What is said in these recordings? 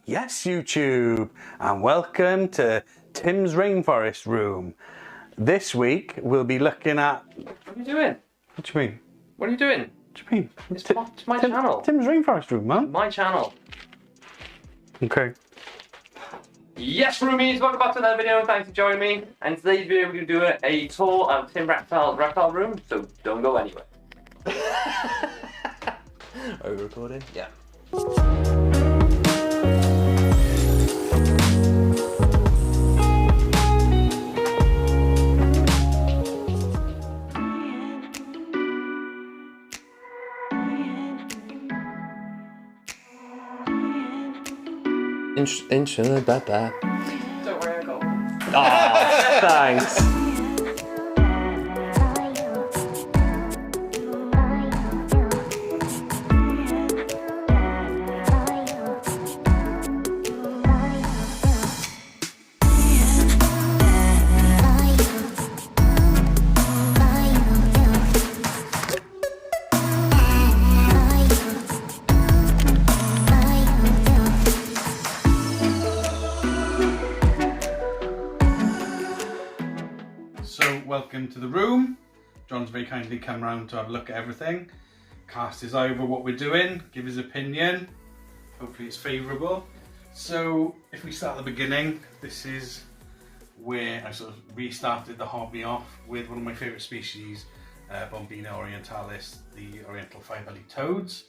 Yes, YouTube, and welcome to Tim's Rainforest room. This week we'll be looking at... What are you doing? What do you mean? What are you doing? What do you mean? It's my channel. Tim's Rainforest room, man. My channel. Okay. Yes, roomies, welcome back to another video. Thanks for joining me. And today's video we're going to do a tour of TimReptile's reptile room, so don't go anywhere. Are we recording? Yeah. Bye-bye. Don't worry, I got one. Ah, thanks. So, welcome to the room. John's very kindly come round to have a look at everything, cast his eye over what we're doing, give his opinion. Hopefully it's favourable. So, if we start at the beginning, this is where I sort of restarted the hobby off with one of my favourite species, Bombina orientalis, the oriental five-bellied toads.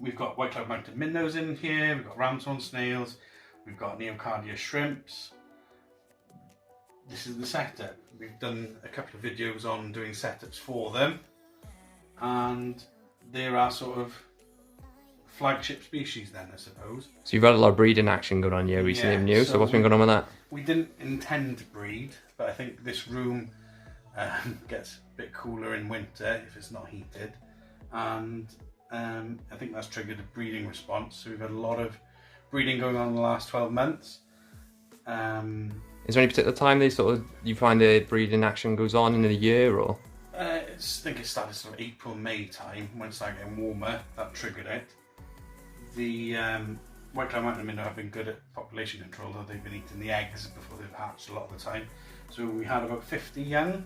We've got white cloud mounted minnows in here, we've got ramshorn snails, we've got neocardia shrimps. This is the setup. We've done a couple of videos on doing setups for them, and there are sort of flagship species then, I suppose. So you've had a lot of breeding action going on here recently, haven't you? So what's been going on with that? We didn't intend to breed, but I think this room gets a bit cooler in winter if it's not heated, and I think that's triggered a breeding response. So we've had a lot of breeding going on in the last 12 months. Is there any particular time you find the breeding action goes on in the year, or? I think it started sort of April, May time, when it started getting warmer. That triggered it. The white cloud mountain minnow have been good at population control, though they've been eating the eggs before they've hatched a lot of the time. So we had about 50 young.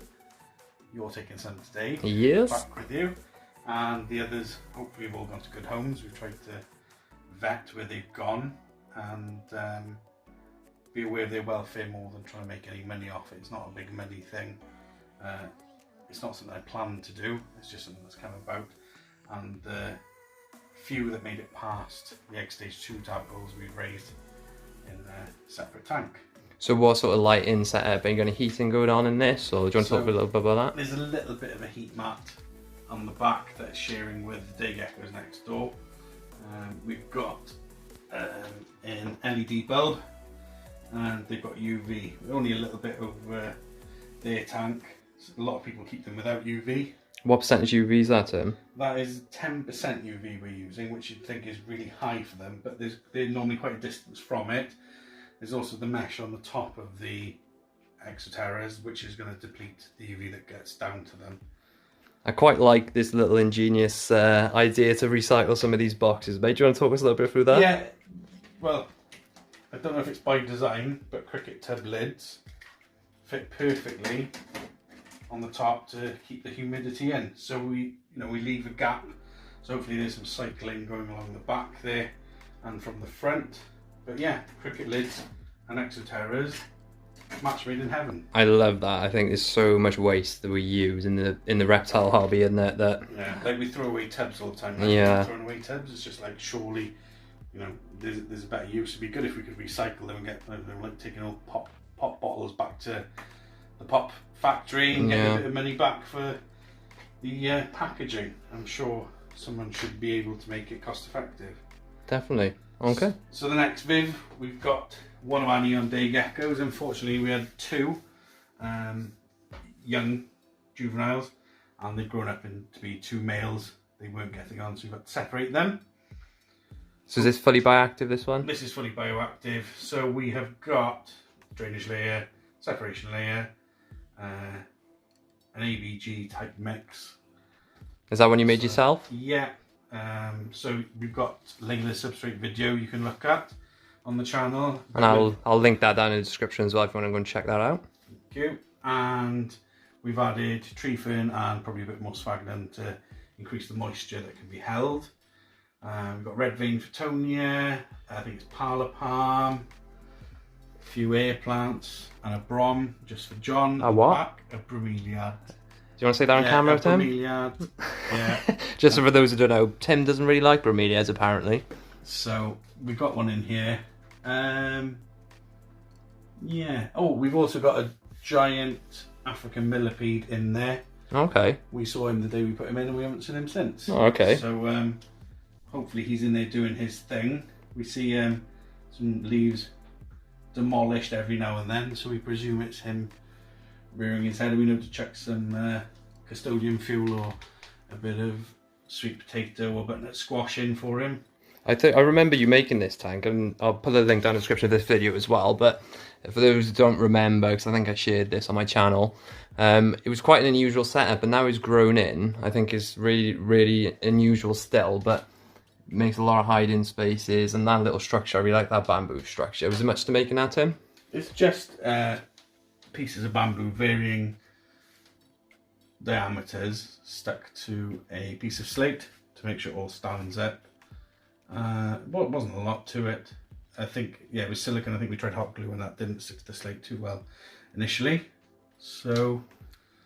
You're taking some today. Yes. Back with you. And the others, hopefully, have all gone to good homes. We've tried to vet where they've gone and be aware of their welfare more than trying to make any money off it. It's not a big money thing. It's not something I planned to do. It's just something that's come about. And the few that made it past the egg stage 2 tadpoles we've raised in a separate tank. So what sort of lighting setup? Are you going to heating going on in this, or do you want to talk a little bit about that? There's a little bit of a heat mat on the back that is sharing with the day geckos next door. We've got an LED bulb, and they've got UV. Only a little bit over their tank. So a lot of people keep them without UV. What percentage UV is that, Tim? That is 10% UV we're using, which you'd think is really high for them, but they're normally quite a distance from it. There's also the mesh on the top of the exoterras, which is going to deplete the UV that gets down to them. I quite like this little ingenious idea to recycle some of these boxes. Mate, do you want to talk us a little bit through that? Yeah, well, I don't know if it's by design, but cricket tub lids fit perfectly on the top to keep the humidity in. So we leave a gap. So hopefully there's some cycling going along the back there and from the front. But yeah, cricket lids and exoterras, match made in heaven. I love that. I think there's so much waste that we use in the reptile hobby, and that yeah, like we throw away tubs all the time. Yeah. Throwing away tubs, it's just like, surely, there's a better use. It'd be good if we could recycle them and get, like taking all pop bottles back to the pop factory and get a bit of money back for the packaging. I'm sure someone should be able to make it cost effective. Definitely. Okay. So the next viv, we've got one of our neon day geckos. Unfortunately, we had two young juveniles, and they've grown up to be two males. They weren't getting on, so we've got to separate them. So is this fully bioactive, this one? This is fully bioactive. So we have got drainage layer, separation layer, an ABG type mix. Is that one you made yourself? Yeah, So we've got Layla substrate video you can look at on the channel. And I'll link that down in the description as well if you want to go and check that out. Thank you. And we've added tree fern and probably a bit more sphagnum to increase the moisture that can be held. We've got red vein Fittonia, I think it's parlour palm, a few air plants, and a brom just for John. A what? Back, a bromeliad. Do you want to say that on camera, Tim? Bromeliad. Yeah. Just for those who don't know, Tim doesn't really like bromeliads apparently. So we've got one in here. Yeah. Oh, we've also got a giant African millipede in there. Okay. We saw him the day we put him in, and we haven't seen him since. Oh, okay. So hopefully he's in there doing his thing. We see some leaves demolished every now and then, so we presume it's him rearing his head. We know to chuck some custodian fuel or a bit of sweet potato or butternut squash in for him. I remember you making this tank, and I'll put a link down in the description of this video as well, but for those who don't remember, because I think I shared this on my channel, it was quite an unusual setup, and now he's grown in. I think it's really, really unusual still, but makes a lot of hiding spaces, and that little structure, I really like that bamboo structure. Was it much to making that, Tim? It's just pieces of bamboo, varying diameters, stuck to a piece of slate to make sure it all stands up. Well, it wasn't a lot to it. I think, yeah, it was silicone. I think we tried hot glue and that didn't stick to the slate too well initially. So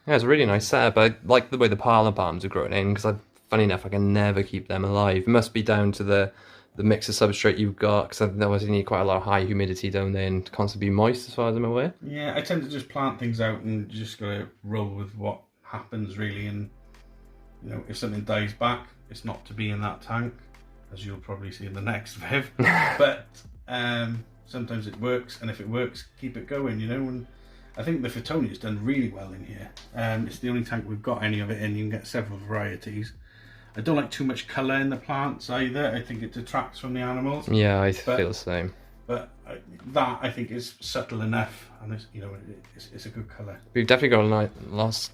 yeah, it's a really nice setup. I like the way the parlour palms are growing in, because funny enough, I can never keep them alive. It must be down to the mix of substrate you've got, because otherwise you need quite a lot of high humidity down there and constantly be moist as far as I'm aware. Yeah, I tend to just plant things out and just gotta roll with what happens really, and you know, if something dies back, it's not to be in that tank, as you'll probably see in the next viv. But sometimes it works, and if it works, keep it going, you know. And I think the Fittonia's done really well in here. It's the only tank we've got any of it in. You can get several varieties. I don't like too much colour in the plants either. I think it detracts from the animals. Yeah, I feel the same. But that, I think, is subtle enough, and it's, you know, it's a good colour. We've definitely got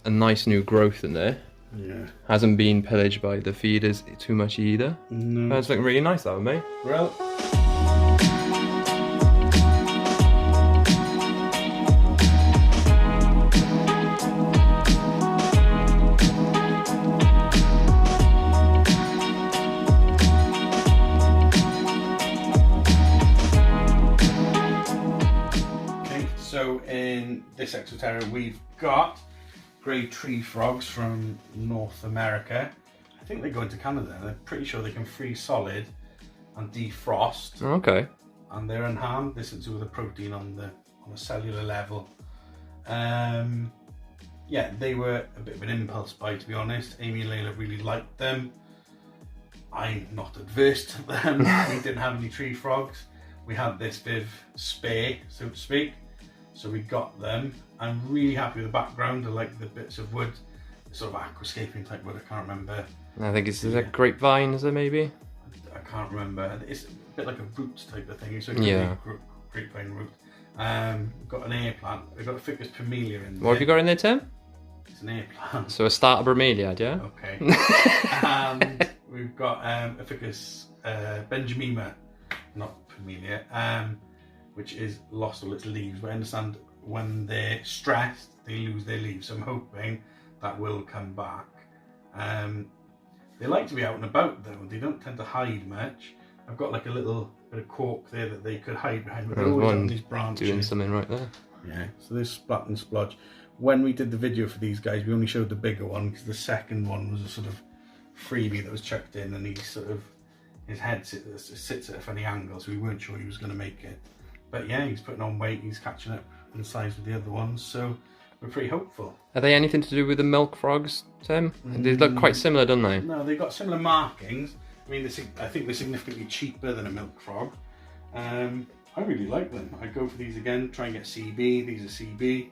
a nice new growth in there. Yeah. Hasn't been pillaged by the feeders too much either. No. That's looking really nice though, mate. Well. So in this exoterra we've got grey tree frogs from North America. I think they go into Canada. They're pretty sure they can freeze solid and defrost. Okay. And they're unharmed. This is to do with the protein on a cellular level. Yeah, they were a bit of an impulse buy, to be honest. Amy and Layla really liked them. I'm not adverse to them. We didn't have any tree frogs. We had this viv spare, so to speak. So we got them. I'm really happy with the background. I like the bits of wood, sort of aquascaping type wood. I can't remember. I think it's a grapevine, is it maybe? I can't remember. It's a bit like a root type of thing. So yeah. Grapevine root. Got an air plant. I've got a Ficus Pamelia in there. What have you got in there, Tim? It's an air plant. So a starter bromeliad, yeah? Okay. And we've got a Ficus Benjamina, not Pamelia, which is lost all its leaves. But I understand when they're stressed, they lose their leaves. So I'm hoping that will come back. They like to be out and about though. They don't tend to hide much. I've got like a little bit of cork there that they could hide behind, but they're always on these branches. Doing something right there. Yeah, so there's splat and splodge. When we did the video for these guys, we only showed the bigger one because the second one was a sort of freebie that was chucked in, and his head sits at a funny angle, so we weren't sure he was going to make it. But yeah, he's putting on weight, he's catching up in size with the other ones, so we're pretty hopeful. Are they anything to do with the milk frogs, Tim? They look quite similar, don't they? No, they've got similar markings. I mean, I think they're significantly cheaper than a milk frog. I really like them. I'd go for these again, try and get CB. These are CB,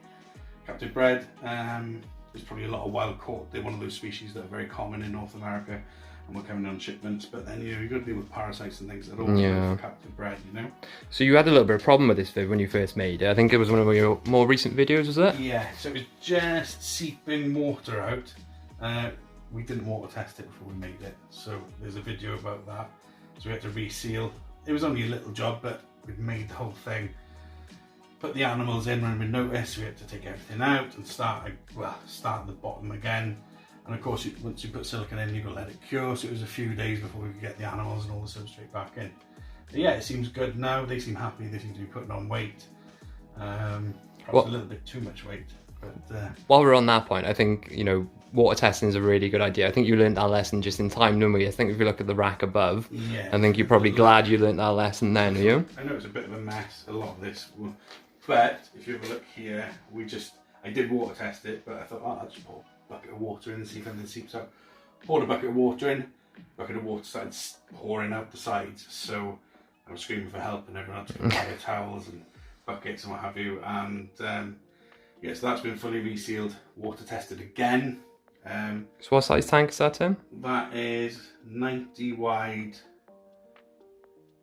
captive bred. There's probably a lot of wild caught. They're one of those species that are very common in North America, and we're coming on shipments. But then, you know, you've got to deal with parasites and things that are all for captive bred, you know. So you had a little bit of problem with this vid when you first made it. I think it was one of your more recent videos, was it? Yeah, so it was just seeping water out. we didn't water test it before we made it, so there's a video about that. So we had to reseal. It was only a little job, but we'd made the whole thing. Put the animals in when we noticed, we had to take everything out and start at the bottom again. And of course, once you put silicone in, you've got to let it cure, so it was a few days before we could get the animals and all the substrate back in. But yeah, it seems good now. They seem happy, they seem to be putting on weight. Perhaps a little bit too much weight. But, while we're on that point, I think, you know, water testing is a really good idea. I think you learned that lesson just in time, didn't we? I think if you look at the rack above, yeah, I think you're probably glad you learned that lesson then, are you? I know it's a bit of a mess, a lot of this. But if you have a look here, I did water test it, but I thought, oh, I'll just pour a bucket of water in and see if anything seeps out. Poured a bucket of water in, bucket of water started pouring out the sides. So I was screaming for help and everyone had to buy towels and buckets and what have you. And yeah, so that's been fully resealed, water tested again. So what size tank is that, Tim? That is 90 wide,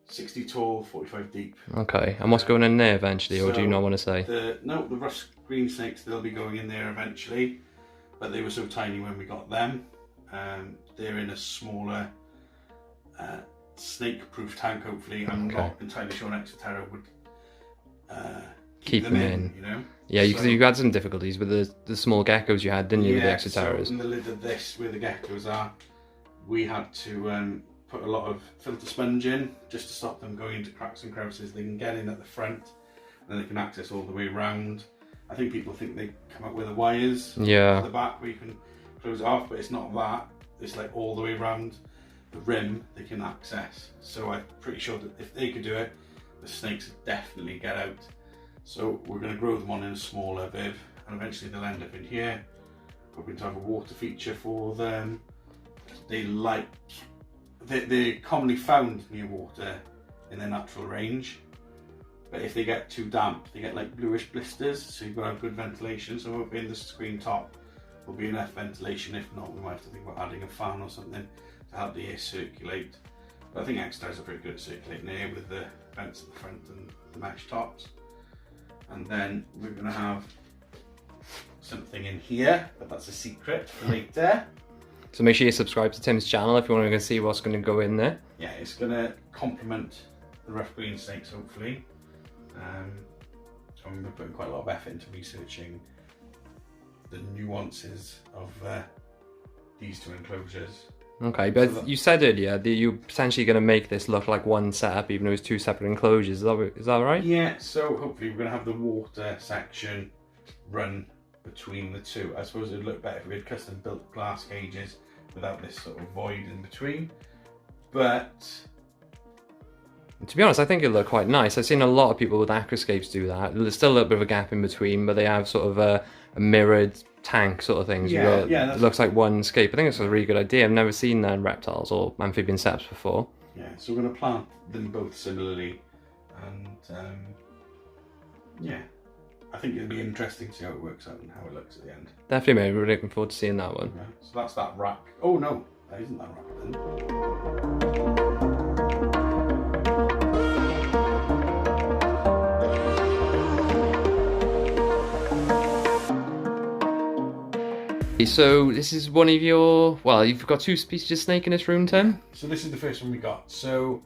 60 tall, 45 deep. Okay, and what's going in there eventually, or do you not want to say? The rust green snakes, they'll be going in there eventually, but they were so tiny when we got them. They're in a smaller snake-proof tank, hopefully. I'm not entirely sure an Exoterra would keep them in, you know? Yeah, because you had some difficulties with the small geckos you had, didn't you, with the Exoterras? So in the lid of this, where the geckos are, we had to put a lot of filter sponge in, just to stop them going into cracks and crevices. They can get in at the front, and then they can access all the way around. I think people think they come up with the wires at the back where you can close it off, but it's not that. It's like all the way around the rim they can access. So I'm pretty sure that if they could do it, the snakes would definitely get out. So we're going to grow them on in a smaller bib, and eventually they'll end up in here. Hoping to have a water feature for them. They're commonly found near water in their natural range, but if they get too damp, they get like bluish blisters, so you've got to have good ventilation. So hoping the screen top will be enough ventilation. If not, we might have to think about adding a fan or something to help the air circulate. But I think Exoterras are pretty good at circulating air with the vents at the front and the mesh tops. And then we're going to have something in here, but that's a secret for later. So make sure you subscribe to Tim's channel if you want to see what's going to go in there. Yeah, it's going to complement the rough green snakes, hopefully. And we're putting quite a lot of effort into researching the nuances of these two enclosures. Okay, but you said earlier that you're potentially going to make this look like one setup, even though it's two separate enclosures. Is that right? Yeah, so hopefully we're going to have the water section run between the two. I suppose it would look better if we had custom built glass cages without this sort of void in between. But to be honest, I think it'll look quite nice. I've seen a lot of people with aquascapes do that. There's still a little bit of a gap in between, but they have sort of a mirrored tank sort of things. Yeah, it looks like one scape. I think it's a really good idea. I've never seen that in reptiles or amphibian setups before. Yeah, so we're going to plant them both similarly, and yeah, I think it'll be interesting to see how it works out and how it looks at the end. Definitely, mate. We're looking forward to seeing that one. Yeah, so that's that rack. Oh no, that isn't that rack then. So this is one of your, well, you've got two species of snake in this room, Tim? So this is the first one we got. So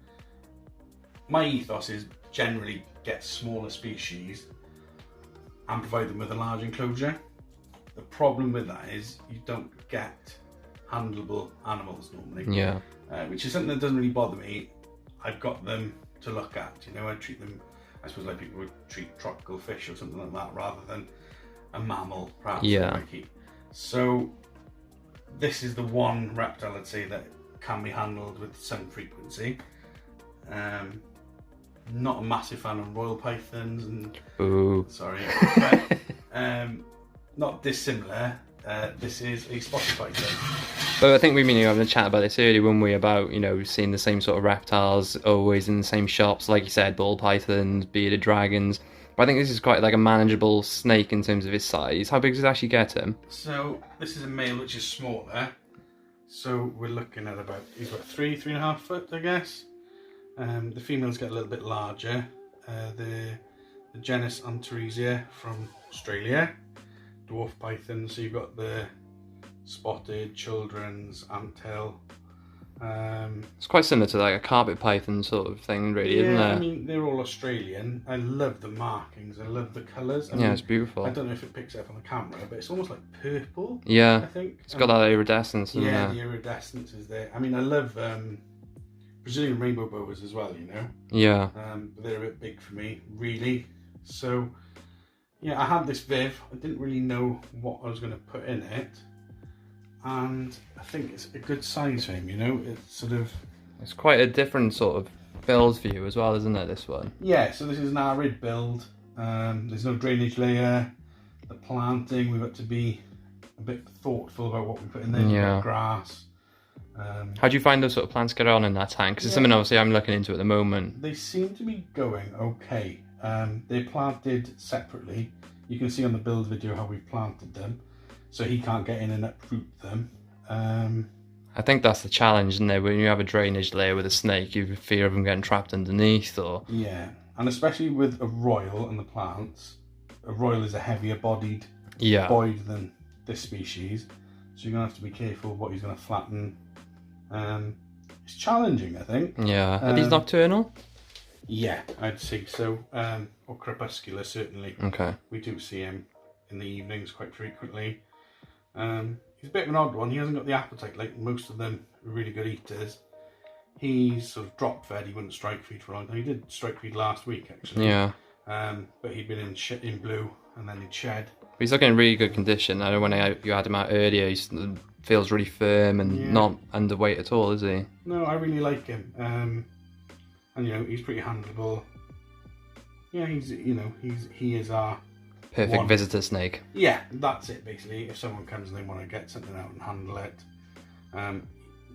my ethos is generally get smaller species and provide them with a large enclosure. The problem with that is you don't get handleable animals normally. Yeah. Which is something that doesn't really bother me. I've got them to look at, you know, I treat them, I suppose like people would treat tropical fish or something like that rather than a mammal perhaps. Yeah. So this is the one reptile I'd say that can be handled with some frequency. Not a massive fan of royal pythons and sorry, but, not dissimilar. This is a spotted python. But I think we were having a chat about this earlier, weren't we, about, you know, seeing the same sort of reptiles always in the same shops, like you said, ball pythons, bearded dragons. But I think this is quite like a manageable snake in terms of its size. How big does it actually get him? So this is a male which is smaller. So we're looking at about, he's got 3.5 foot, I guess. The females get a little bit larger. The genus Untitled from Australia, dwarf python. So you've got the spotted, children's, anttail. It's quite similar to like a carpet python sort of thing, really, isn't it? I mean, they're all Australian. I love the markings. I love the colours. I mean, it's beautiful. I don't know if it picks up on the camera, but it's almost like purple. Yeah, I think it's got that iridescence. Yeah, the iridescence is there. I mean, I love Brazilian rainbow boas as well. You know. Yeah. But they're a bit big for me, really. So, yeah, I had this Viv. I didn't really know what I was going to put in it. And I think it's a good size for him, you know. It's sort of... It's quite a different sort of build for you as well, isn't it, this one? Yeah, so this is an arid build. There's no drainage layer. The planting, we've got to be a bit thoughtful about what we put in there. We've got grass. How do you find those sort of plants get on in that tank? Because it's something obviously I'm looking into at the moment. They seem to be going okay. They're planted separately. You can see on the build video how we've planted them. So he can't get in and uproot them. I think that's the challenge, isn't it? When you have a drainage layer with a snake, you have fear of them getting trapped underneath, or... Yeah, and especially with a royal and the plants, a royal is a heavier bodied boyd than this species. So you're going to have to be careful what he's going to flatten. It's challenging, I think. Yeah. Are these nocturnal? Yeah, I'd say so. Or crepuscular, certainly. Okay. We do see him in the evenings quite frequently. He's a bit of an odd one. He hasn't got the appetite like most of them are really good eaters. He's sort of drop fed. He wouldn't strike feed for a long time. He did strike feed last week, actually. Yeah. But he'd been in blue and then he'd shed. But he's looking in really good condition. I know when you had him out earlier, he feels really firm and not underweight at all, is he? No, I really like him. And you know, he's pretty handleable. Yeah, he is our perfect visitor snake. Yeah, that's it basically. If someone comes and they want to get something out and handle it,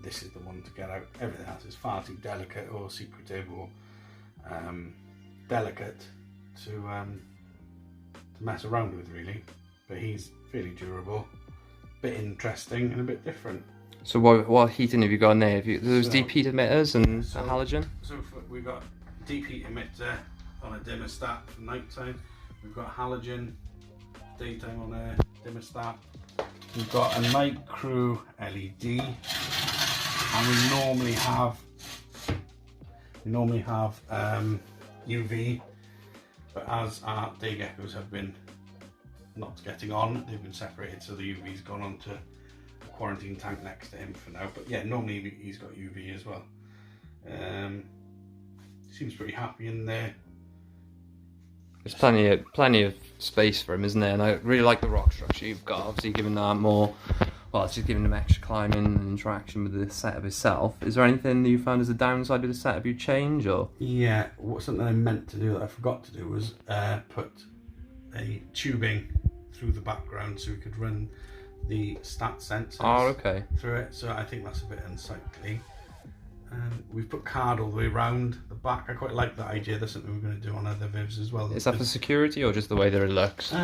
this is the one to get out. Everything else is far too delicate or secretive or delicate to mess around with, really. But he's fairly durable, a bit interesting and a bit different. So what heating have you got in there? Those deep heat emitters and a halogen? So we've got deep heat emitter on a dimmerstat for night time. We've got halogen daytime on a dimmerstat. We've got a night crew LED, and we normally have UV. But as our day geckos have been not getting on, they've been separated, so the UV's gone onto a quarantine tank next to him for now. But yeah, normally he's got UV as well. Seems pretty happy in there. There's plenty of space for him, isn't there? And I really like the rock structure you've got. Obviously, giving that more. Well, it's just giving him extra climbing and interaction with the setup itself. Is there anything that you found as a downside of the setup you change, or? Yeah, something I meant to do that I forgot to do was put a tubing through the background so we could run the stat sensors through it. So I think that's a bit unsightly. We've put card all the way around the back. I quite like that idea. That's something we're going to do on other Vivs as well. Is that for security or just the way that it looks?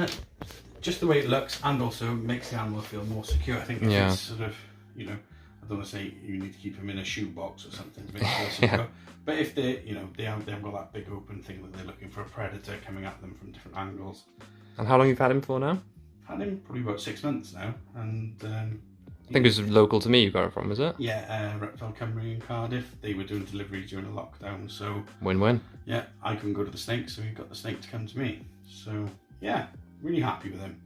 Just the way it looks, and also makes the animal feel more secure. I think if it's sort of, I don't want to say you need to keep them in a shoebox or something to make it feel secure. But if they haven't got that big open thing that they're looking for a predator coming at them from different angles. And how long you've had him for now? I've had him probably about 6 months now, and I think it was local to me you got it from, was it? Yeah, Reptile Cymru in Cardiff. They were doing deliveries during the lockdown, so... Win-win. Yeah, I couldn't go to the snake, so we got the snake to come to me. So, yeah, really happy with him.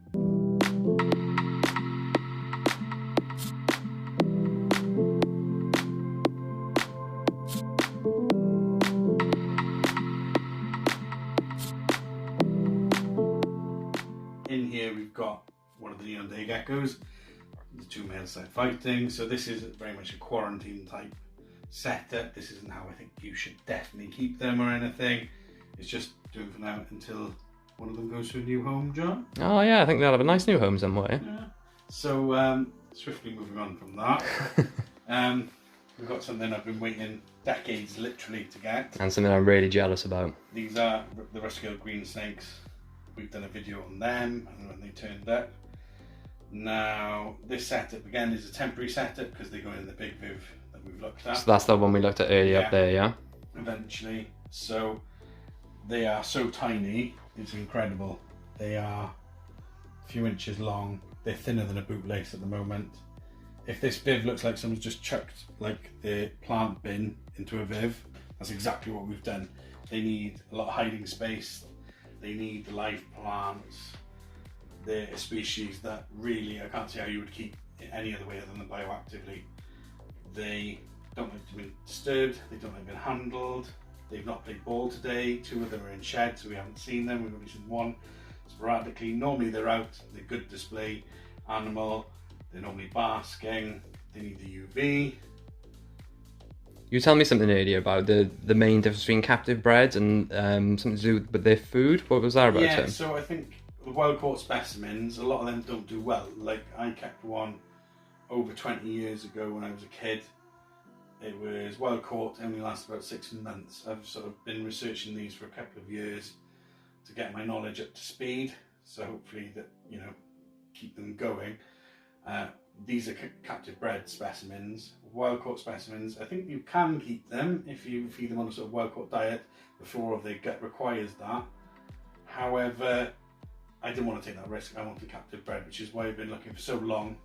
In here we've got one of the neon day geckos. The two males are fighting, so this is very much a quarantine type setup. This isn't how I think you should definitely keep them or anything. It's just doing for now until one of them goes to a new home, John. Oh yeah, I think they'll have a nice new home somewhere. Yeah. So swiftly moving on from that, we've got something I've been waiting decades literally to get. And something I'm really jealous about. These are the rusty green snakes. We've done a video on them and when they turned up. Now, this setup again is a temporary setup because they go in the big Viv that we've looked at. So that's the one we looked at earlier up there, yeah? Eventually. So they are so tiny, it's incredible. They are a few inches long. They're thinner than a bootlace at the moment. if this viv looks like someone's just chucked like the plant bin into a viv, that's exactly what we've done. They need a lot of hiding space, they need the live plants. They're a species that really, I can't see how you would keep it any other way other than bioactively. They don't like to be disturbed, they don't like being handled, they've not played ball today, 2 of them are in sheds so we haven't seen them, we've only seen 1 sporadically. Normally they're out, they're good display animal, they're normally basking, they need the UV. You were telling me something earlier about the main difference between captive breds and something to do with their food. What was that about, Tim? So I think the wild caught specimens, a lot of them don't do well. Like I kept one over 20 years ago when I was a kid. It was wild caught, only lasted about 6 months. I've sort of been researching these for a couple of years to get my knowledge up to speed. So hopefully that, you know, keep them going. These are captive bred specimens. Wild caught specimens, I think you can keep them if you feed them on a sort of wild caught diet before their gut requires that. However, I didn't want to take that risk. I wanted captive bred, which is why I've been looking for so long.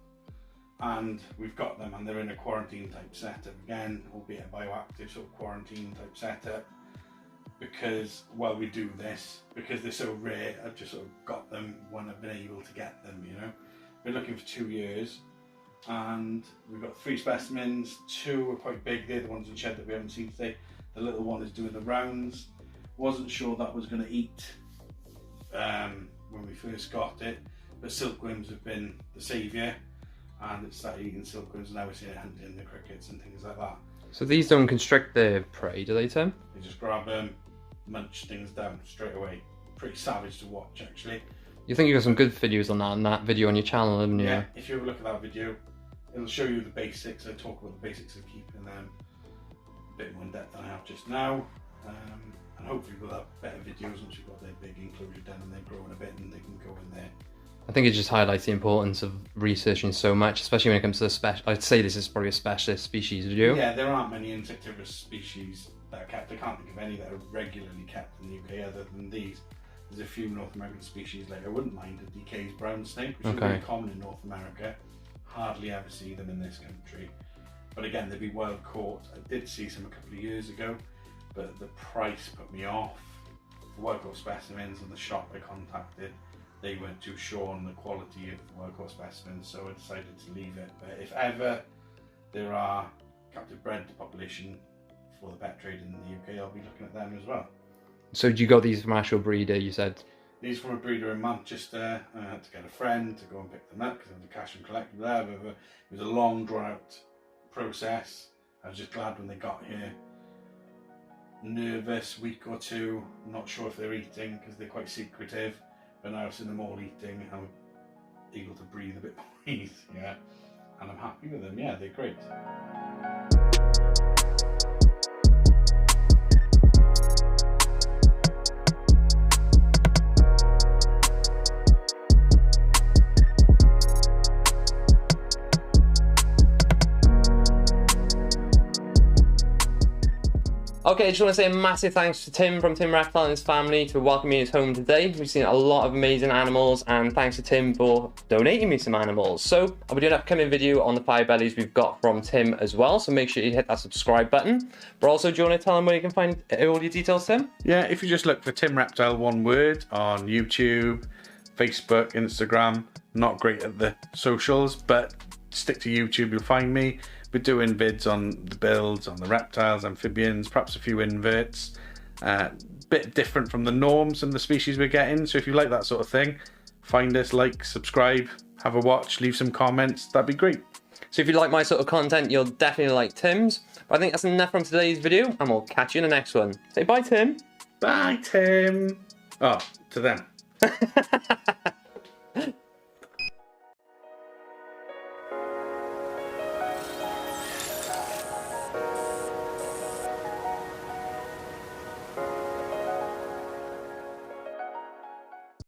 And we've got them, and they're in a quarantine type setup again, albeit a bioactive sort of quarantine type setup. Because while we do this, because they're so rare, I've just sort of got them when I've been able to get them, you know. Been looking for 2 years, and we've got 3 specimens. 2 are quite big, they're the ones in shed that we haven't seen today. The little one is doing the rounds. Wasn't sure that was going to eat when we first got it, but silkworms have been the saviour, and it started eating silkworms, and now we're seeing it hunting the crickets and things like that. So these don't constrict their prey, do they, Tim? They just grab them, munch things down straight away. Pretty savage to watch, actually. You think you've got some good videos on that video on your channel, haven't you? Yeah, if you have a look at that video, it'll show you the basics. I talk about the basics of keeping them a bit more in depth than I have just now. And hopefully we'll have better videos once we've got their big enclosure done and they're growing a bit and they can go in there. I think it just highlights the importance of researching so much, especially when it comes to I'd say this is probably a specialist species video. Yeah, there aren't many insectivorous species that are kept. I can't think of any that are regularly kept in the UK other than these. There's a few North American species, like I wouldn't mind a DK's brown snake, which is really common in North America. Hardly ever see them in this country. But again, they'd be wild caught. I did see some a couple of years ago, but the price put me off. The wild caught specimens in the shop I contacted, they weren't too sure on the quality of the wild caught specimens, so I decided to leave it. But if ever there are captive bred population for the pet trade in the UK, I'll be looking at them as well. So you got these from actual breeder, you said? These from a breeder in Manchester. I had to get a friend to go and pick them up because I had to cash and collect them. It was a long drawn out process. I was just glad when they got here. Nervous week or 2, not sure if they're eating because they're quite secretive, but now I've seen them all eating. I'm able to breathe a bit more easy, yeah, and I'm happy with them. Yeah, they're great. Okay, I just want to say a massive thanks to Tim from TimReptile and his family for welcoming me to his home today. We've seen a lot of amazing animals, and thanks to Tim for donating me some animals. So I'll be doing an upcoming video on the fire bellies we've got from Tim as well, so make sure you hit that subscribe button. But also, do you want to tell them where you can find all your details, Tim? Yeah, if you just look for TimReptile, one word, on YouTube, Facebook, Instagram. Not great at the socials, but stick to YouTube, you'll find me. We're doing vids on the builds, on the reptiles, amphibians, perhaps a few inverts. Bit different from the norms and the species we're getting. So if you like that sort of thing, find us, like, subscribe, have a watch, leave some comments. That'd be great. So if you like my sort of content, you'll definitely like Tim's. But I think that's enough from today's video, and we'll catch you in the next one. Say bye, Tim. Bye, Tim. Oh, to them.